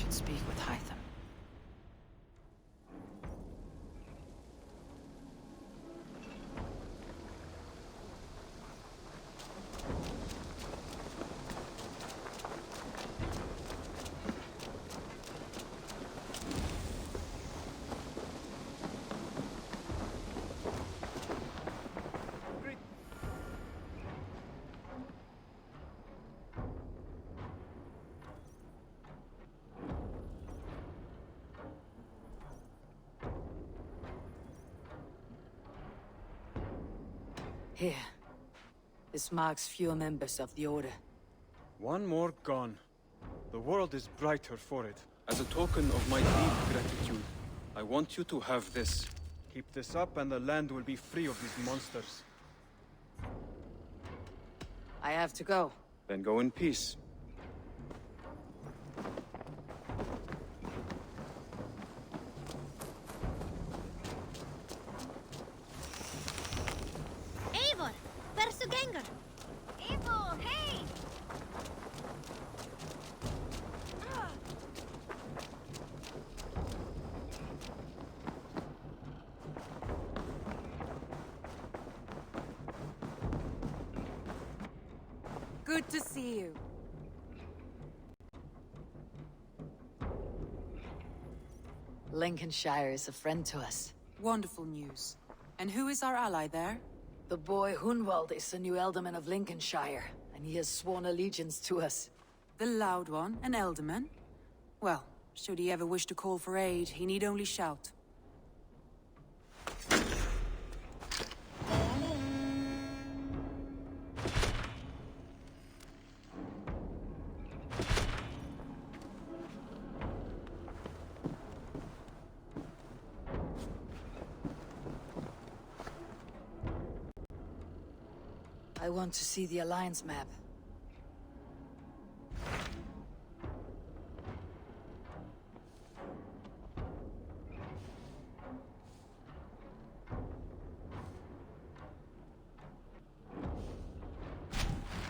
should speak with Hytham. Here. This marks fewer members of the Order. One more gone. The world is brighter for it. As a token of my deep gratitude, I want you to have this. Keep this up and the land will be free of these monsters. I have to go. Then go in peace. Eivor! Hversu gengur? Eivor, hey! Good to see you. Lincolnshire is a friend to us. Wonderful news. And who is our ally there? The boy Hunwald is the new Alderman of Lincolnshire, and he has sworn allegiance to us. The Loud One, an Elderman? Well, should he ever wish to call for aid, he need only shout. I want to see the Alliance map.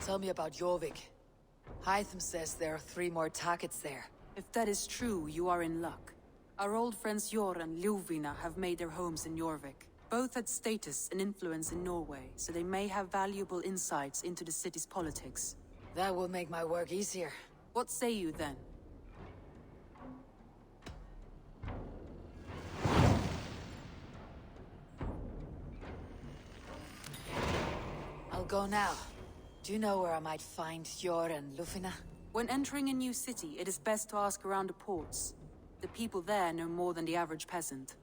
Tell me about Jorvik. Hytham says there are 3 more targets there. If that is true, you are in luck. Our old friends Jor and Ljuvina have made their homes in Jorvik. Both had status and influence in Norway, so they may have valuable insights into the city's politics. That will make my work easier. What say you then? I'll go now. Do you know where I might find Jor and Ljuvina? When entering a new city, it is best to ask around the ports. The people there know more than the average peasant.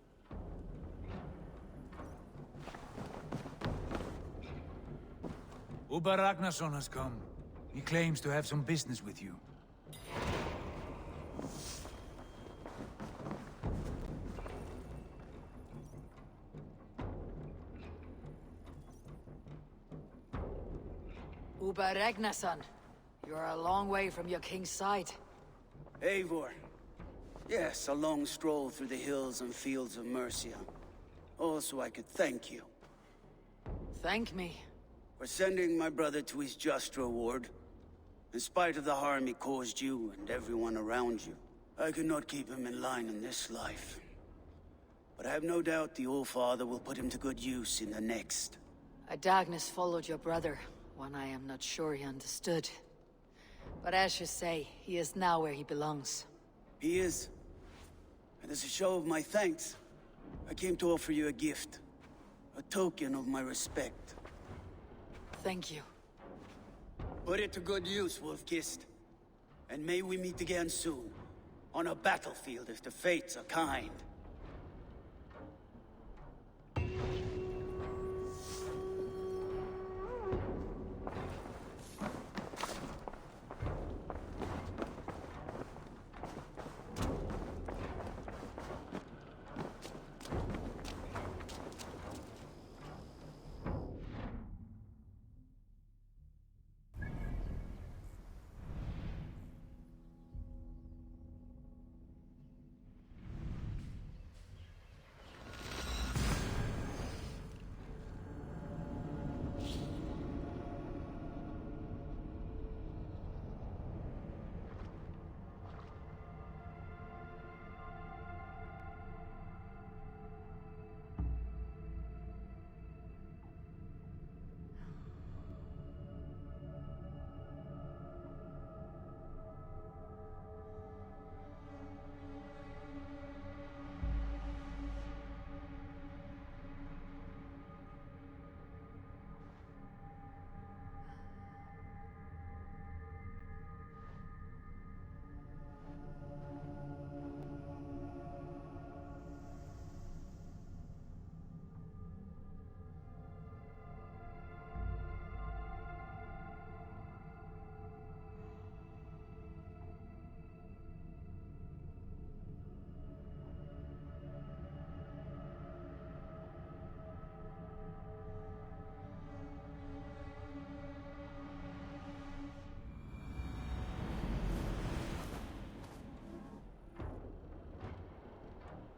Uber Ragnarsson has come. He claims to have some business with you. Uber Ragnarsson, you're a long way from your king's side. Eivor. Yes, a long stroll through the hills and fields of Mercia. Also, I could thank you. Thank me. For sending my brother to his just reward. In spite of the harm he caused you and everyone around you, I could not keep him in line in this life. But I have no doubt the Old Father will put him to good use in the next. A darkness followed your brother, one I am not sure he understood. But as you say, he is now where he belongs. He is. And as a show of my thanks, I came to offer you a gift. A token of my respect. Thank you. Put it to good use, Wolf-Kissed. And may we meet again soon. On a battlefield if the fates are kind.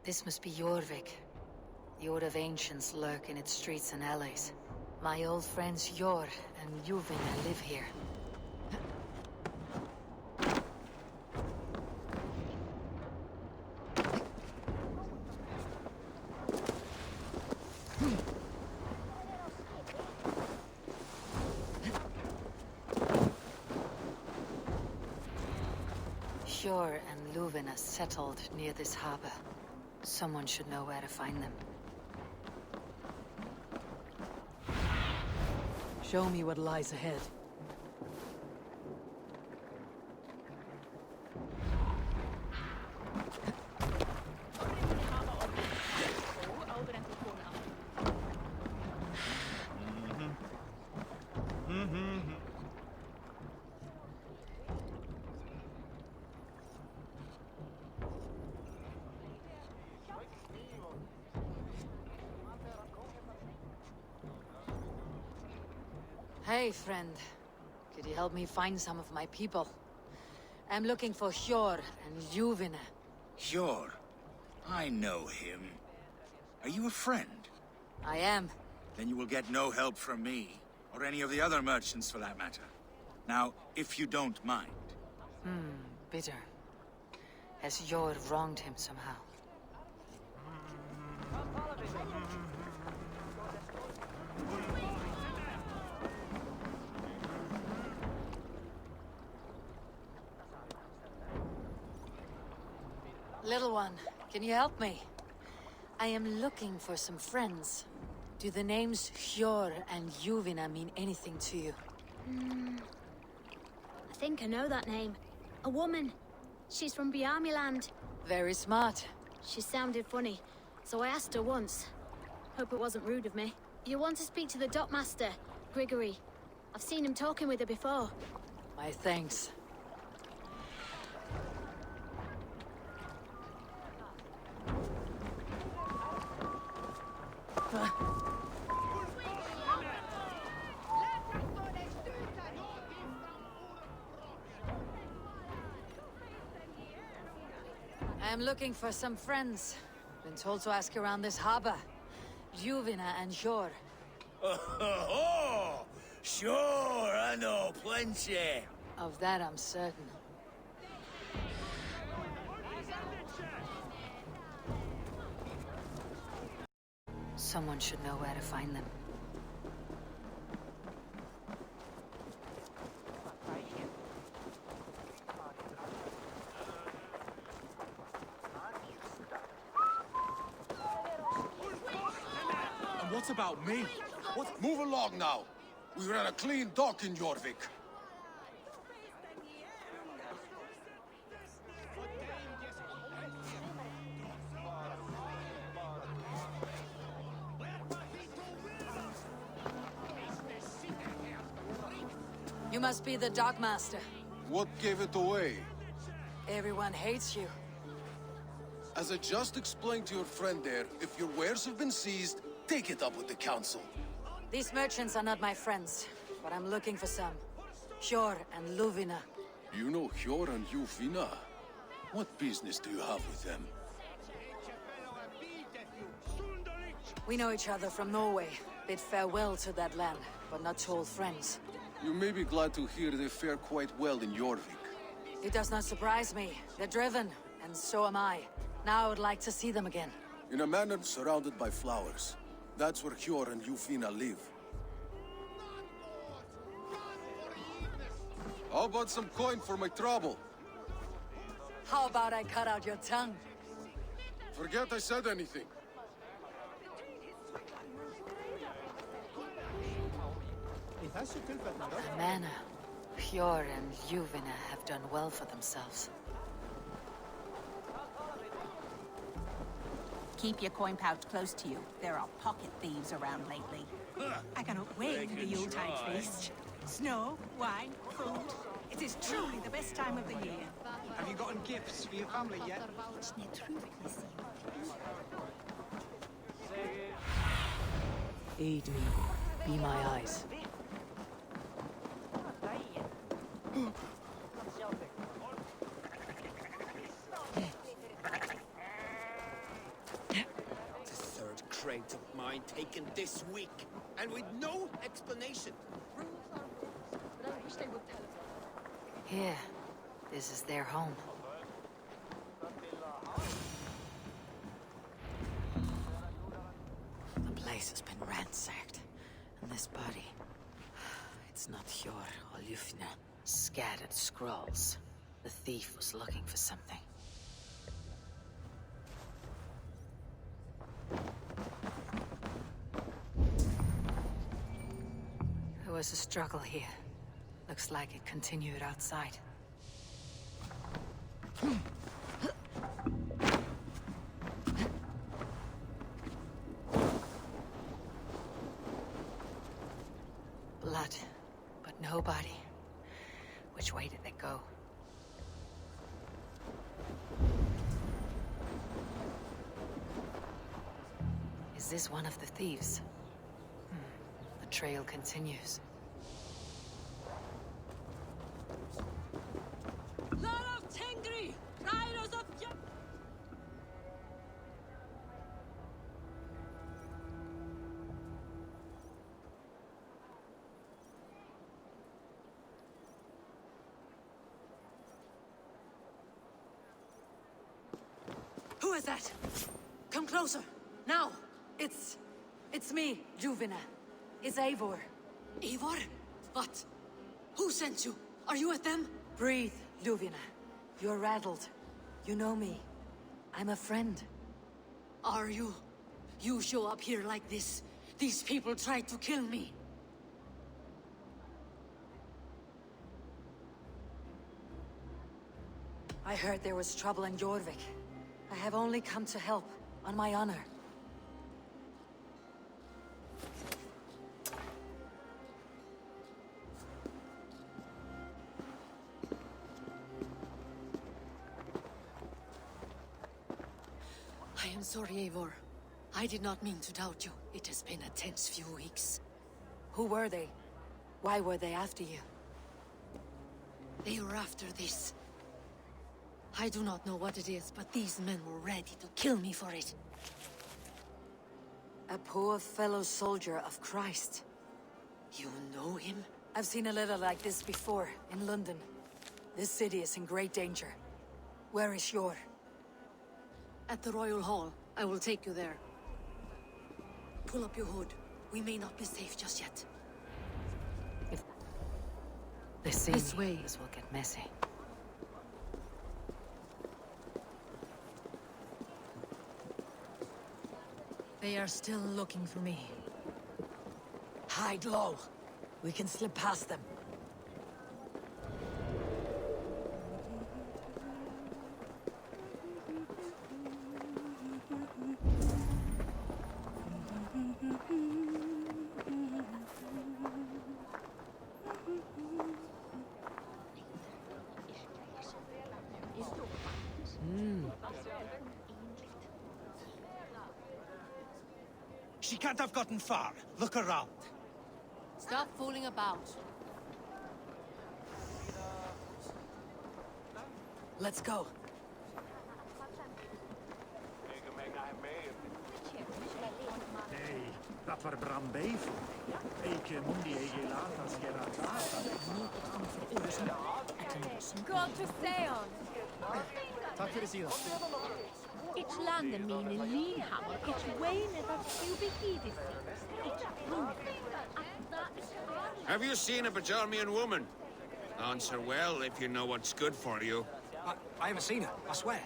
This must be Jorvik. The Oath of Ancients lurk in its streets and alleys. My old friends Jor and Juvina live here. Jor and Luvina settled near this harbor. Someone should know where to find them. Show me what lies ahead. Hey, friend. Could you help me find some of my people? I'm looking for Hjor and Juvina. Sure. I know him. Are you a friend? I am. Then you will get no help from me, or any of the other merchants for that matter. Now, if you don't mind. Bitter. Has Hjor wronged him somehow? Little one, can you help me? I am looking for some friends. Do the names Hjor and Juvina mean anything to you? I think I know that name. A woman. She's from Biamiland. Very smart. She sounded funny, so I asked her once. Hope it wasn't rude of me. You want to speak to the dockmaster, Grigory. I've seen him talking with her before. My thanks. I'm looking for some friends. Been told to ask around this harbor. Juvina and Hjor. Oh, sure, I know plenty. Of that I'm certain. Someone should know where to find them. And what about me? What? Move along now. We ran a clean dock in Jorvik. You must be the dockmaster. What gave it away? Everyone hates you. As I just explained to your friend there, if your wares have been seized, take it up with the council. These merchants are not my friends, but I'm looking for some. Hjor and Luvina. You know Hjor and Juvina? What business do you have with them? We know each other from Norway. Bid farewell to that land, but not to old friends. You may be glad to hear they fare quite well in Jorvik. It does not surprise me. They're driven, and so am I. Now I would like to see them again. In a manor surrounded by flowers. That's where Hjor and Juvina live. How about some coin for my trouble? How about I cut out your tongue? Forget I said anything. The manor. Hjor and Juvina have done well for themselves. Keep your coin pouch close to you. There are pocket thieves around lately. I cannot wait for the Yuletide feast. Snow, wine, food. It is truly the best time of the year. Have you gotten gifts for your family yet? Aid me. Be my eyes. mine taken this week, and with no explanation. Rules are rules, but I wish they would tell us. Here. This is their home. The place has been ransacked. And this body... It's not Hjor or Ljufna. Scattered scrolls. The thief was looking for something. There was a struggle here. Looks like it continued outside. Blood, but no body. Which way did they go? Is this one of the thieves? The trail continues. Who is that? Come closer. Now. It's me, Ljuvina. It's Eivor. Eivor? What? Who sent you? Are you with them? Breathe, Ljuvina. You're rattled. You know me. I'm a friend. Are you? You show up here like this. These people tried to kill me. I heard there was trouble in Jorvik. I have only come to help, on my honor. I am sorry, Eivor. I did not mean to doubt you. It has been a tense few weeks. Who were they? Why were they after you? They were after this. I do not know what it is, but these men were ready to kill me for it. A poor fellow soldier of Christ. You know him? I've seen a letter like this before, in London. This city is in great danger. Where is Hjor? At the Royal Hall. I will take you there. Pull up your hood. We may not be safe just yet. If they see This me, way. this will get messy. They are still looking for me. Hide low. We can slip past them. She can't have gotten far. Look around. Stop fooling about. Let's go. Hey, dat var brandbeef. Eke mundi ege lata skeratata. Gå til Sown! Tack för det sidan. Ich lande mine linhammer, ich weine dat you behede Have you seen a Bajarmian woman? Answer well if you know what's good for you. I haven't seen her, I swear.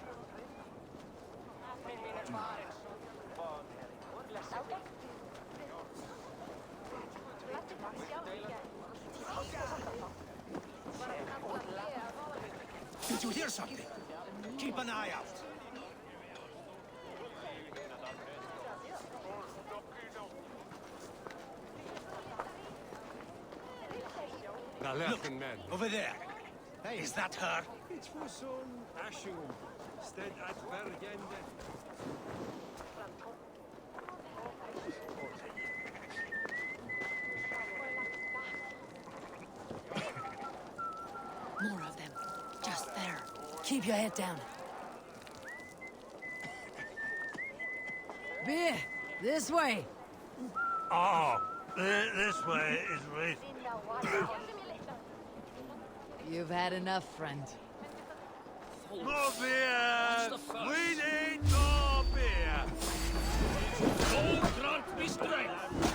Did you hear something? Keep an eye out. Look, over there. Hey, is that her? It's for Sown Ashung, stead at Bergende. More of them. Just there. Keep your head down. Beer! This way! Oh, this way is right. You've had enough, friend. More beer! We need more beer! God grant me strength!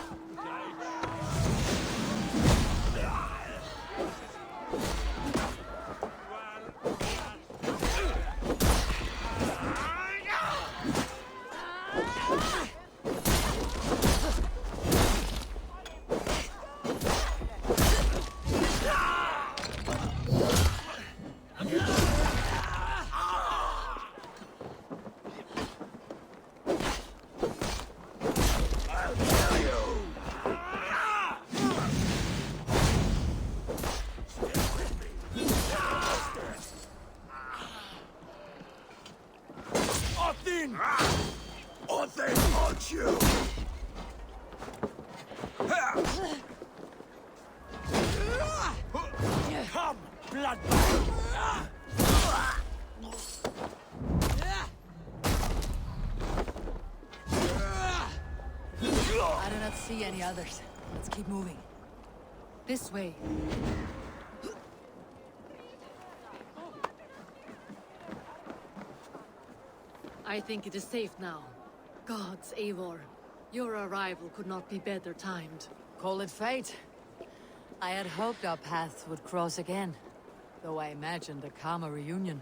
Come, blood! I do not see any others. Let's keep moving. This way. I think it is safe now. Gods, Eivor. Your arrival could not be better timed. Call it fate. I had hoped our paths would cross again, though I imagined a calmer reunion.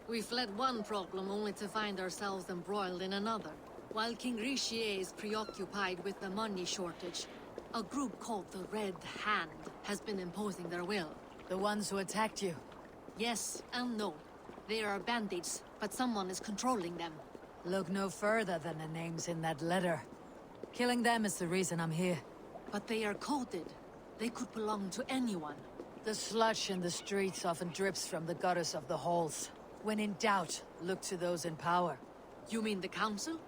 We fled one problem only to find ourselves embroiled in another. While King Richier is preoccupied with the money shortage, a group called the Red Hand has been imposing their will. The ones who attacked you? Yes and no. They are bandits, but someone is controlling them. Look no further than the names in that letter. Killing them is the reason I'm here. But they are coded. They could belong to anyone. The sludge in the streets often drips from the gutters of the halls. When in doubt, look to those in power. You mean the council?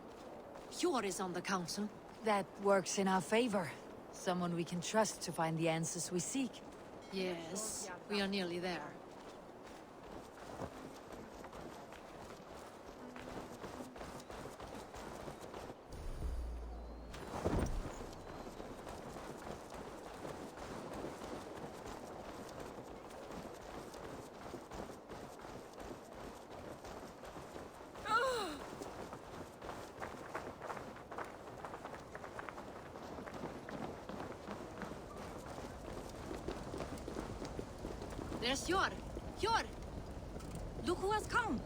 Hjor is on the council. That works in our favor. Someone we can trust to find the answers we seek. Yes, we are nearly there. There's Hjor! Hjor! Look who has come!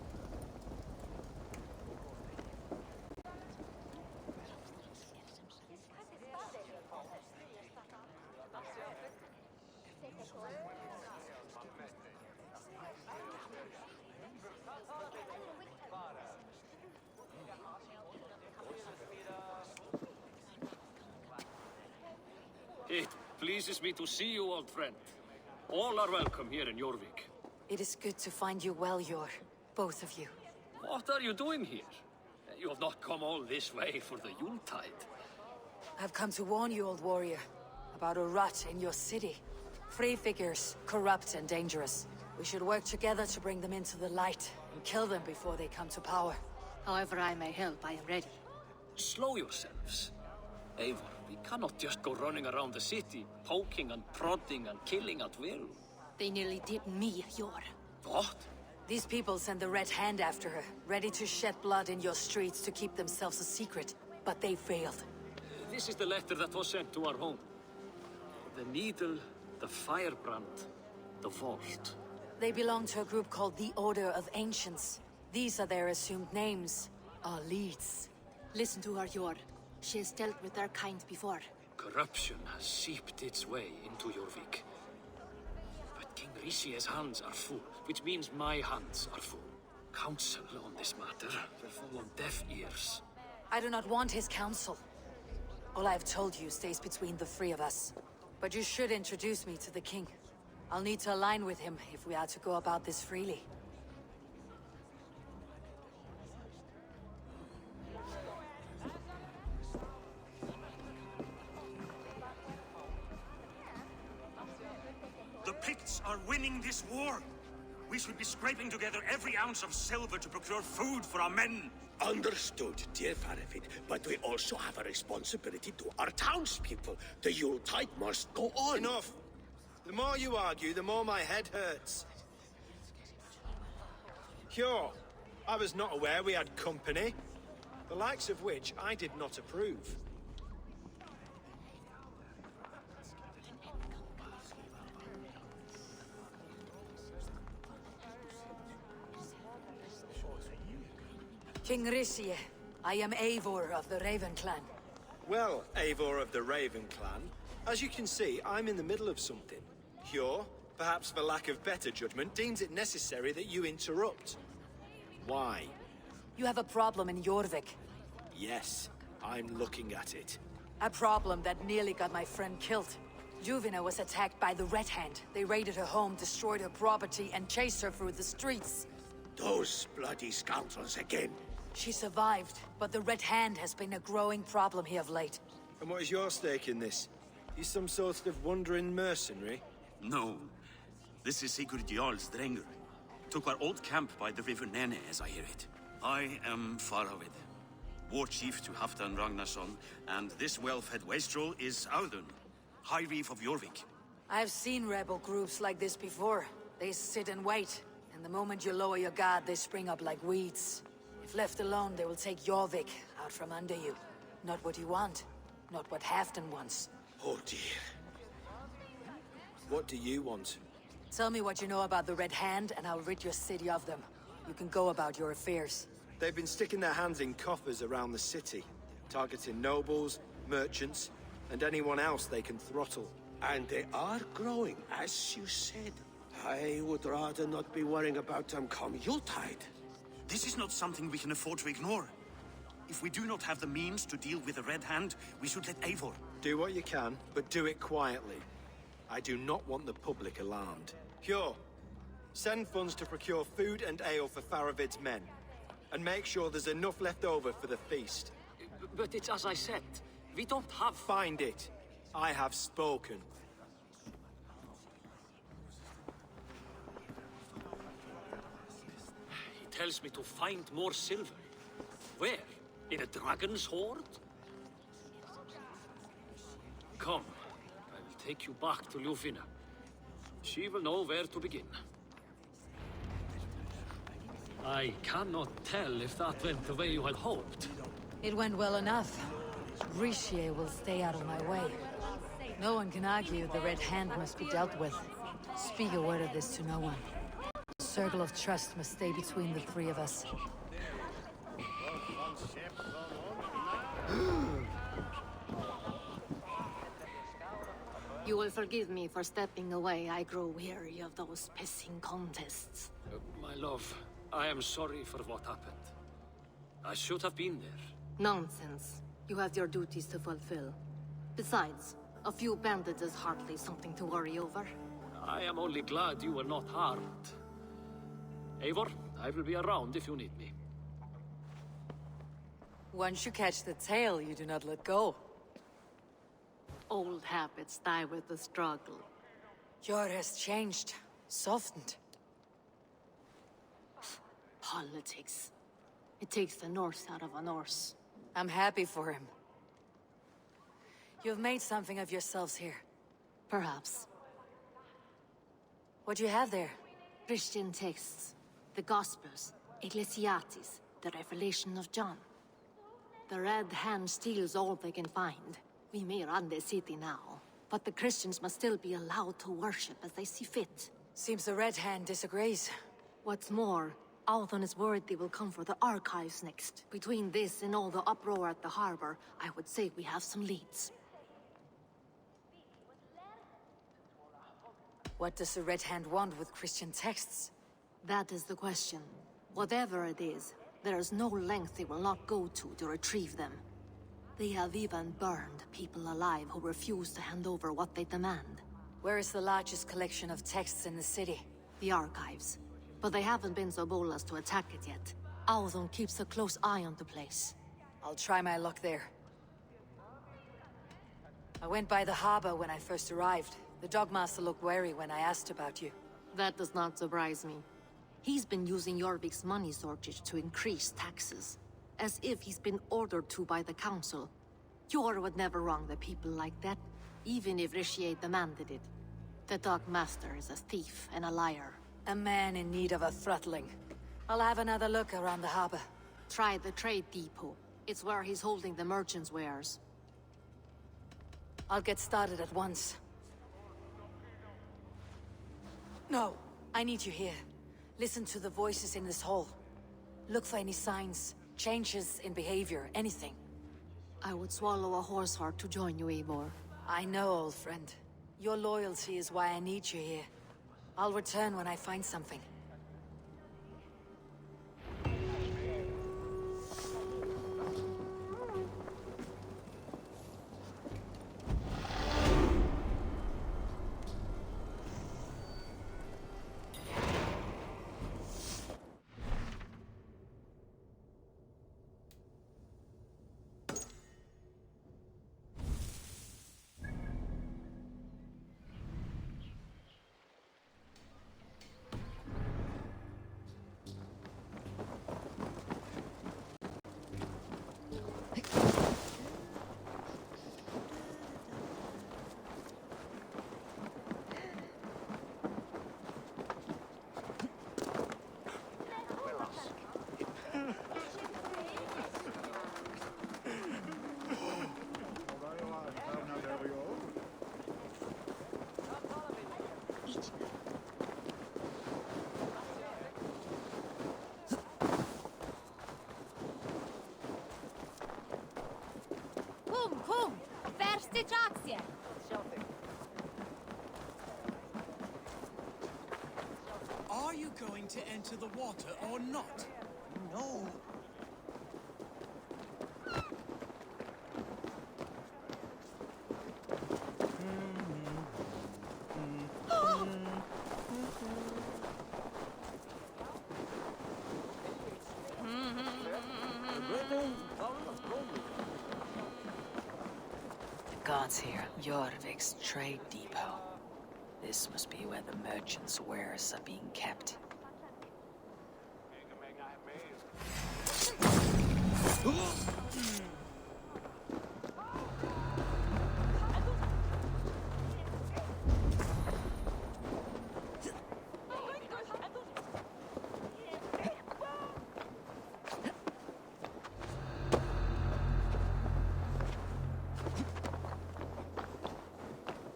It pleases me to see you, old friend. All are welcome here in Jorvik. It is good to find you well, Hjor. Both of you. What are you doing here? You have not come all this way for the Yuletide. I've come to warn you, old warrior, about a rot in your city. Free figures, corrupt and dangerous. We should work together to bring them into the light and kill them before they come to power. However I may help, I am ready. Slow yourselves. Eivor, we cannot just go running around the city, poking and prodding and killing at will. They nearly did me, Hjor. What? These people sent the Red Hand after her, ready to shed blood in your streets to keep themselves a secret. But they failed. This is the letter that was sent to our home. The needle, the firebrand, the vault. They belong to a group called the Order of Ancients. These are their assumed names. Our leads. Listen to her, Hjor. She has dealt with their kind before. Corruption has seeped its way into Jorvik. But King Richier's hands are full, which means my hands are full. Counsel on this matter will fall on deaf ears. I do not want his counsel. All I have told you stays between the three of us. But you should introduce me to the king. I'll need to align with him if we are to go about this freely. The Picts are winning this war. We should be scraping together every ounce of silver to procure food for our men. Understood, dear Faravid, but we also have a responsibility to our townspeople. The Yuletide must go on. Enough! The more you argue, the more my head hurts. Cure, I was not aware we had company, the likes of which I did not approve. King Risie, I am Eivor of the Raven Clan. Well, Eivor of the Raven Clan, as you can see, I'm in the middle of something. Cure, perhaps for lack of better judgment, deems it necessary that you interrupt. Why? You have a problem in Jorvik. Yes, I'm looking at it. A problem that nearly got my friend killed. Juvina was attacked by the Red Hand. They raided her home, destroyed her property, and chased her through the streets. Those bloody scoundrels again. She survived, but the Red Hand has been a growing problem here of late. And what is your stake in this? You some sort of wandering mercenary? No. This is Sigurd Jarl's Drenger. Took our old camp by the river Nene, as I hear it. I am Faravid, war chief to Halfdan Ragnarsson, and this well-fed wastrel is Audun, High Reef of Jorvik. I've seen rebel groups like this before. They sit and wait, and the moment you lower your guard, they spring up like weeds. If left alone, they will take Jorvik out from under you. Not what you want, not what Halfdan wants. Oh dear. What do you want? Tell me what you know about the Red Hand, and I'll rid your city of them. You can go about your affairs. They've been sticking their hands in coffers around the city, targeting nobles, merchants, and anyone else they can throttle. And they are growing, as you said. I would rather not be worrying about them come Yuletide. This is not something we can afford to ignore. If we do not have the means to deal with the Red Hand, we should let Eivor. Do what you can, but do it quietly. I do not want the public alarmed. Cure, send funds to procure food and ale for Faravid's men. And make sure there's enough left over for the feast. But it's as I said, we don't have... Find it. I have spoken. He tells me to find more silver. Where? In a dragon's hoard? Come, I will take you back to Ljufina. She will know where to begin. I cannot tell if that went the way you had hoped. It went well enough. Risie will stay out of my way. No one can argue the Red Hand must be dealt with. Speak a word of this to no one. The circle of trust must stay between the three of us. You will forgive me for stepping away. I grow weary of those pissing contests. My love, I am sorry for what happened. I should have been there. Nonsense. You have your duties to fulfill. Besides, a few bandits is hardly something to worry over. I am only glad you were not harmed. Eivor, I will be around if you need me. Once you catch the tail, you do not let go. Old habits die with the struggle. Jor has changed, softened. Politics. It takes the Norse out of a Norse. I'm happy for him. You've made something of yourselves here. Perhaps. What do you have there? Christian texts. The Gospels. Ecclesiastes. The Revelation of John. The Red Hand steals all they can find. We may run the city now, but the Christians must still be allowed to worship as they see fit. Seems the Red Hand disagrees. What's more, Audun is worried they will come for the archives next. Between this and all the uproar at the harbor, I would say we have some leads. What does the Red Hand want with Christian texts? That is the question. Whatever it is, there is no length they will not go to retrieve them. They have even burned people alive who refuse to hand over what they demand. Where is the largest collection of texts in the city? The archives. But they haven't been so bold as to attack it yet. Audun keeps a close eye on the place. I'll try my luck there. I went by the harbor when I first arrived. The Dogmaster looked wary when I asked about you. That does not surprise me. He's been using Jorvik's money shortage to increase taxes, as if he's been ordered to by the council. Jor would never wrong the people like that, even if Rishi demanded it. The Dark Master is a thief and a liar. A man in need of a throttling. I'll have another look around the harbor. Try the trade depot. It's where he's holding the merchants' wares. I'll get started at once. No, I need you here. Listen to the voices in this hall. Look for any signs, changes in behavior, anything. I would swallow a horse heart to join you, Eivor. I know, old friend. Your loyalty is why I need you here. I'll return when I find something. Are you going to enter the water or not? No. The guards here. Jorvik's trade depot. This must be where the merchants' wares are being kept.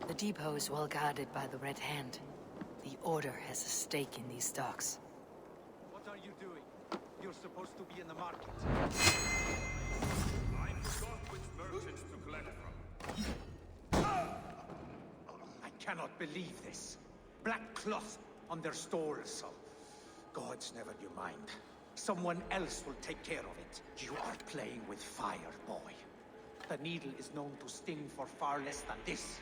The depot is well guarded by the Red Hand. The Order has a stake in these stocks. What are you doing? You're supposed to be in the market. I forgot which merchants to collect from. I cannot believe this. Black cloth on their stalls. Gods, never you mind. Someone else will take care of it. You are playing with fire, boy. The needle is known to sting for far less than this.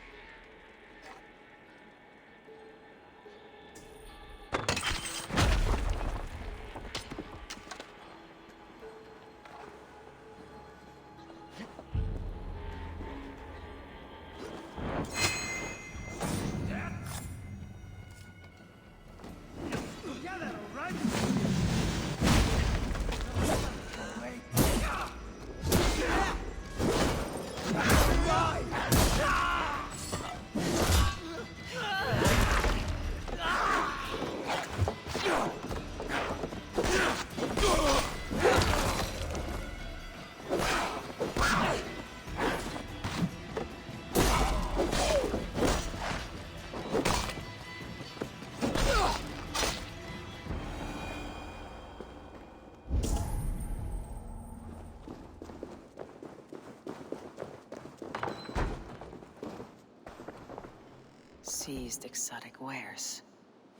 Seized exotic wares.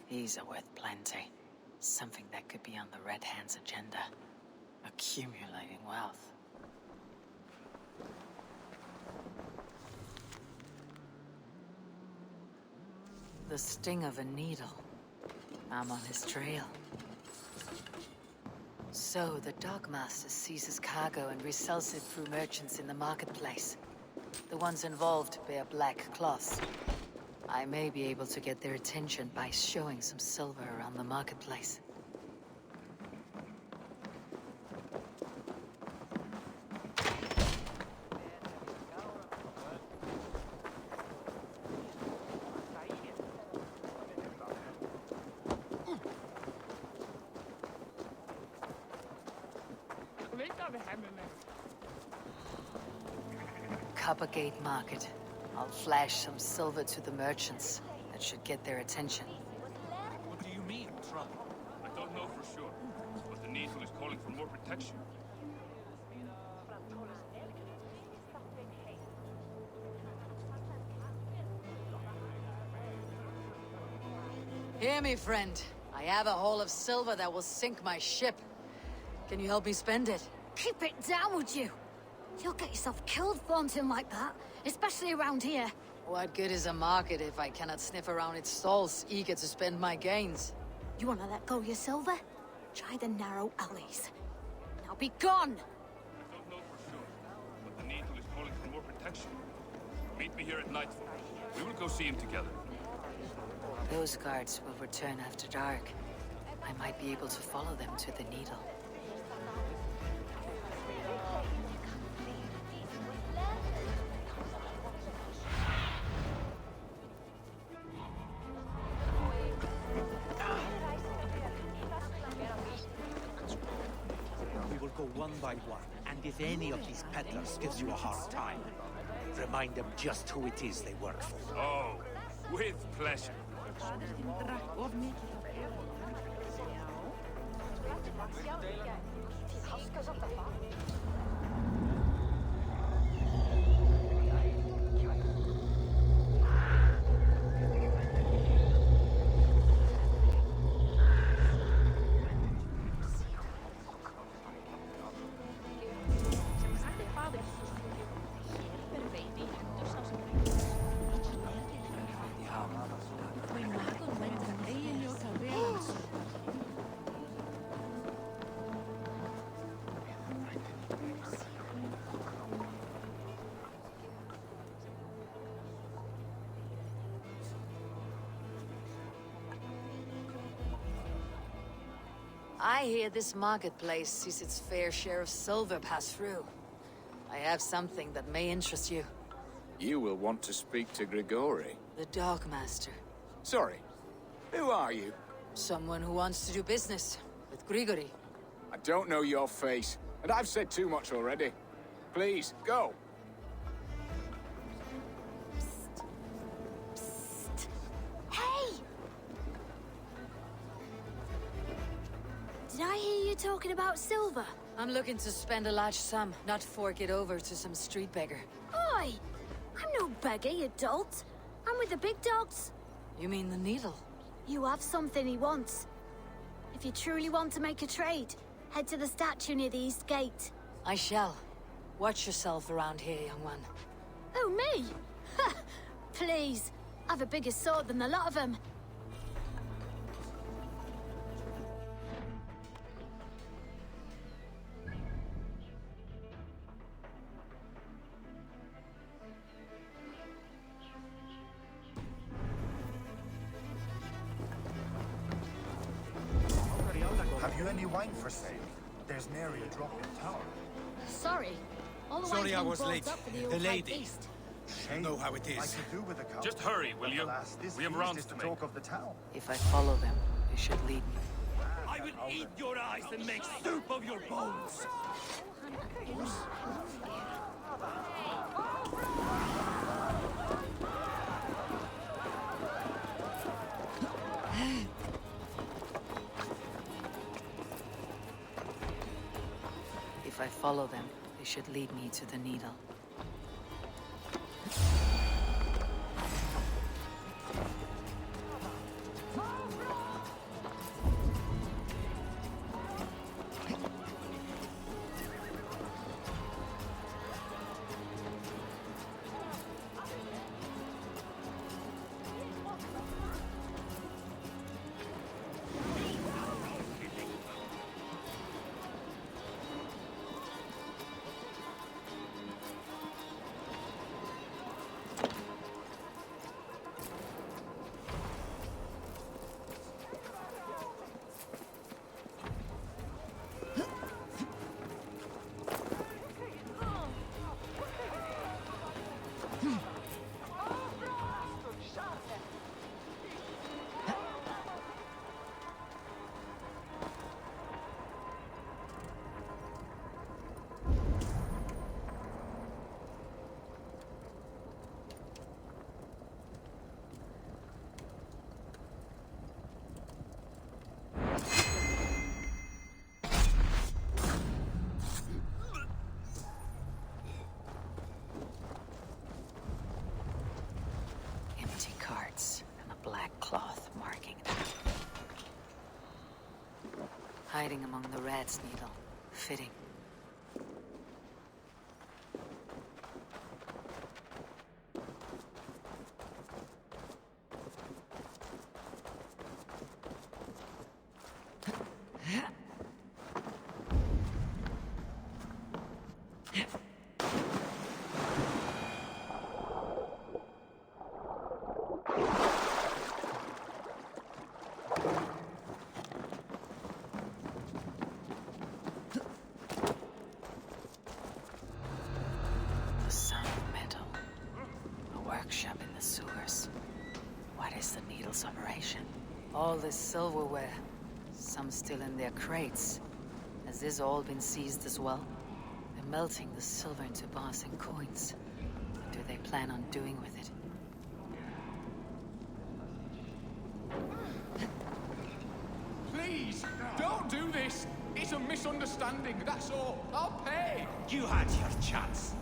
These are worth plenty. Something that could be on the Red Hand's agenda. Accumulating wealth. The sting of a needle. I'm on his trail. So, the Dogmaster seizes cargo and resells it through merchants in the marketplace. The ones involved bear black cloths. I may be able to get their attention by showing some silver around the marketplace. Coppergate Market. I'll flash some silver to the merchants. That should get their attention. What do you mean, trouble? I don't know for sure, but the Needle is calling for more protection. Hear me, friend. I have a haul of silver that will sink my ship. Can you help me spend it? Keep it down, would you? You'll get yourself killed flaunting like that, especially around here. What good is a market if I cannot sniff around its stalls, eager to spend my gains? You wanna let go of your silver? Try the narrow alleys. Now be gone! I don't know for sure, but the Needle is calling for more protection. Meet me here at nightfall. We will go see him together. Those guards will return after dark. I might be able to follow them to the Needle. We will go one by one, and if any of these peddlers gives you a hard time, remind them just who it is they work for. Oh, with pleasure. I hear this marketplace sees its fair share of silver pass through. I have something that may interest you. You will want to speak to Grigori. The Dogmaster. Sorry, who are you? Someone who wants to do business with Grigori. I don't know your face, and I've said too much already. Please, go. Hey! Did I hear you talking about silver? I'm looking to spend a large sum, not fork it over to some street beggar. Oi! I'm no beggar, you dolt. I'm with the big dogs. You mean the Needle? You have something he wants. If you truly want to make a trade, head to the statue near the east gate. I shall. Watch yourself around here, young one. Oh, me? Ha! Please. I've a bigger sword than the lot of them. Have you any wine for sale? There's nary a drop in town. Sorry. All the Sorry wine's I been was bought late. up for the The old lady. High Feast. Shame. Know how it is. I could do with a cup. Just hurry, will you? Alas, this We have feast rounds is to the make. talk of the town. If I follow them, they should lead me. I will eat your eyes and make soup of your bones. If I follow them, they should lead me to the Needle. hiding among the rats, Needle. Fitting. Workshop in the sewers. What is the Needle's operation? All this silverware. Some still in their crates. Has this all been seized as well? They're melting the silver into bars and coins. What do they plan on doing with it? Please, don't do this! It's a misunderstanding, that's all. I'll pay! You had your chance.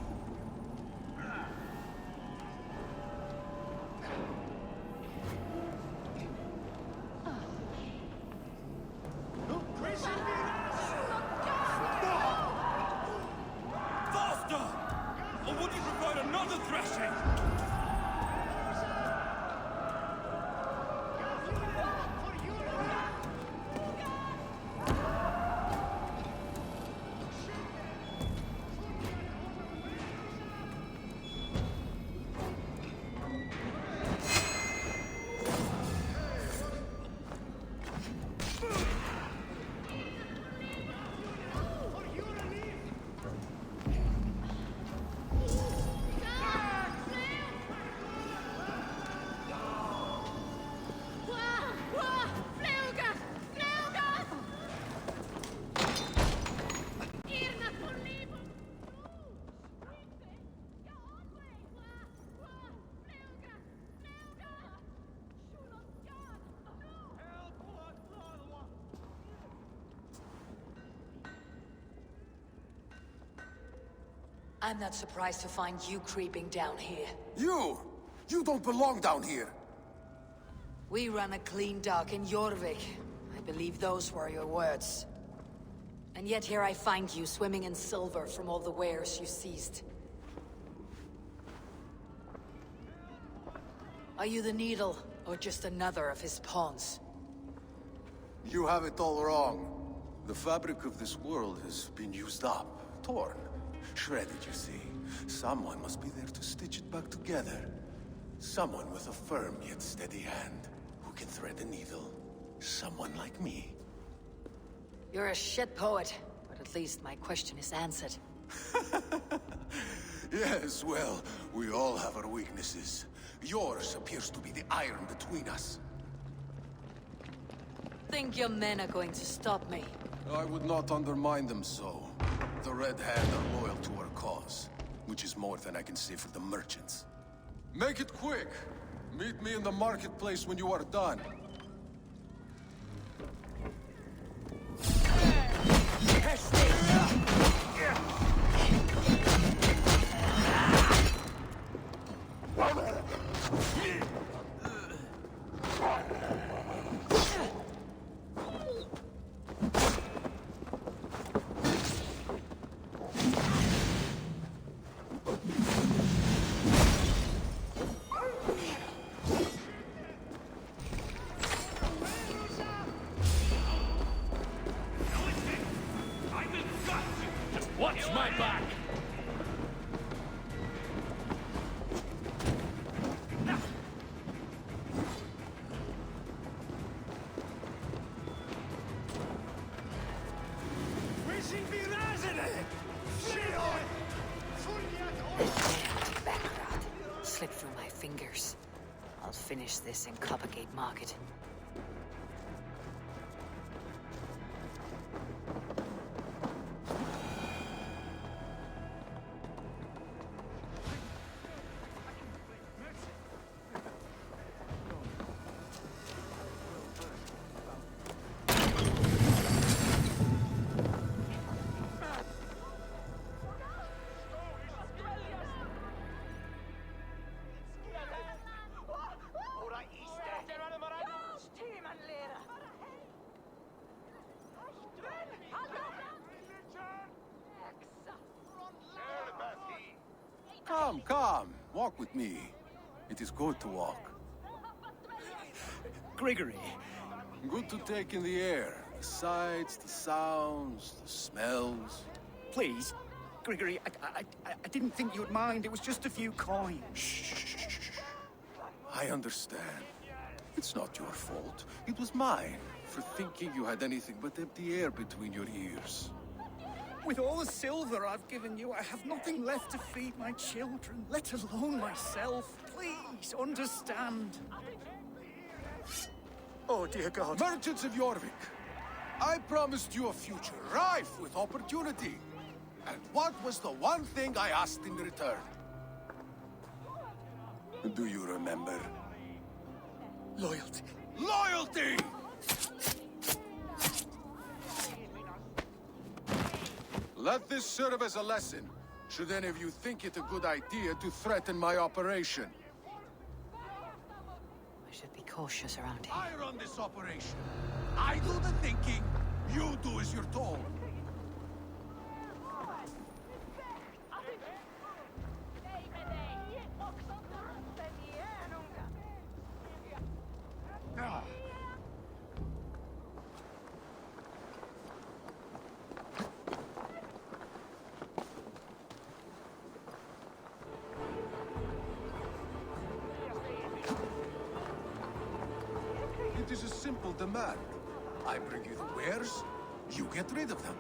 I'm not surprised to find you creeping down here. You! You don't belong down here! We run a clean dock in Jorvik. I believe those were your words. And yet here I find you swimming in silver from all the wares you seized. Are you the Needle, or just another of his pawns? You have it all wrong. The fabric of this world has been used up, torn, shredded, you see. Someone must be there to stitch it back together. Someone with a firm yet steady hand, who can thread a needle. Someone like me. You're a shit poet, but at least my question is answered. Yes, well, we all have our weaknesses. Yours appears to be the iron between us. Think your men are going to stop me? I would not undermine them so. The Red Hand are loyal to our cause, which is more than I can say for the merchants. Make it quick! Meet me in the marketplace when you are done. Watch my back! Slip through my fingers. I'll finish this in Coppergate Market. Come, walk with me. It is good to walk. Gregory. Good to take in the air. The sights, the sounds, the smells. Please, Gregory, I didn't think you'd mind. It was just a few coins. Shh. I understand. It's not your fault. It was mine, for thinking you had anything but empty air between your ears. With all the silver I've given you, I have nothing left to feed my children, let alone myself. Please, understand. Oh, dear God. Merchants of Jorvik, I promised you a future rife with opportunity. And what was the one thing I asked in return? Do you remember? Loyalty. Loyalty! Let this serve as a lesson, should any of you think it a good idea to threaten my operation. I should be cautious around here. I run this operation. I do the thinking, you do as you're told. It is a simple demand. I bring you the wares, you get rid of them.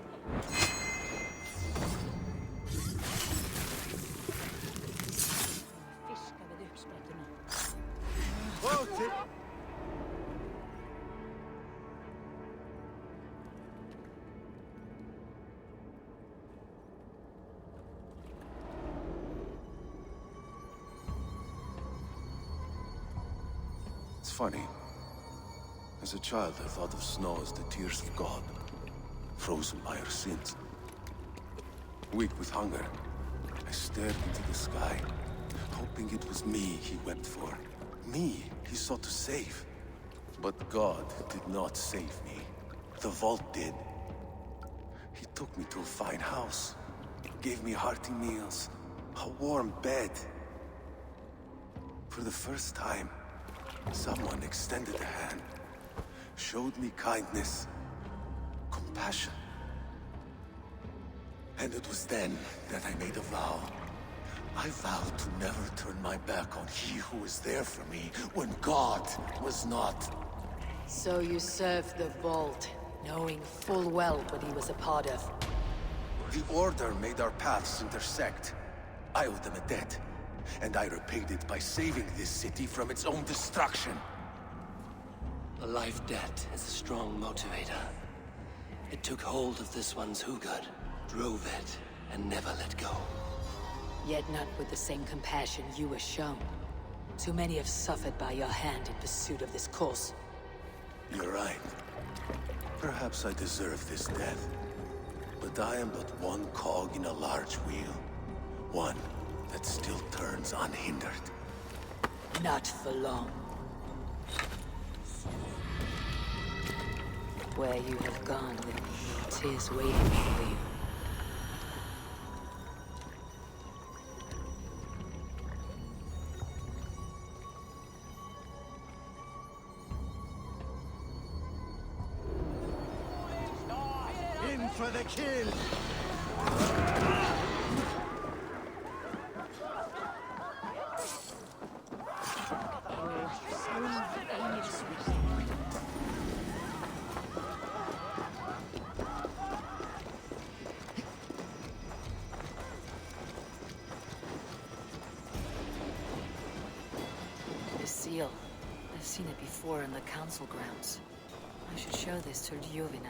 It's funny. As a child, I thought of snow as the tears of God, frozen by our sins. Weak with hunger, I stared into the sky, hoping it was me he wept for. Me he sought to save. But God did not save me. The vault did. He took me to a fine house, gave me hearty meals, a warm bed. For the first time, someone extended a hand. Showed me kindness, compassion. And it was then that I made a vow. I vowed to never turn my back on he who was there for me when God was not. So you served the Vault, knowing full well what he was a part of. The Order made our paths intersect. I owed them a debt, and I repaid it by saving this city from its own destruction. A life debt is a strong motivator. It took hold of this one's Hugad, drove it, and never let go. Yet not with the same compassion you were shown. Too many have suffered by your hand in pursuit of this cause. You're right. Perhaps I deserve this death. But I am but one cog in a large wheel. One that still turns unhindered. Not for long. Where you have gone, it is waiting for you. In for the kill! Seal. I've seen it before in the council grounds. I should show this to Giovina.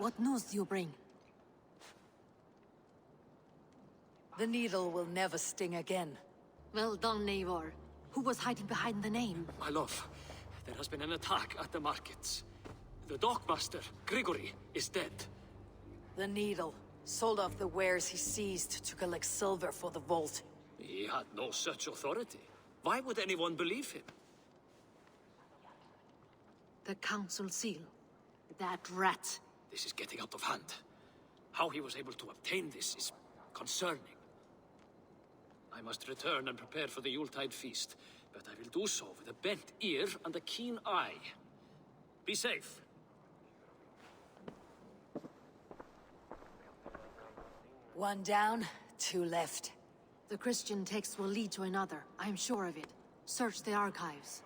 What news do you bring? The needle will never sting again. Well done, Eivor. Who was hiding behind the name? My love, there has been an attack at the markets. The dockmaster, Grigory, is dead. The needle sold off the wares he seized to collect silver for the vault. He had no such authority. Why would anyone believe him? The council seal. That rat. This is getting out of hand. How he was able to obtain this is concerning. I must return and prepare for the Yuletide feast, but I will do so with a bent ear and a keen eye. Be safe. One down, two left. The Christian text will lead to another. I'm sure of it. Search the archives.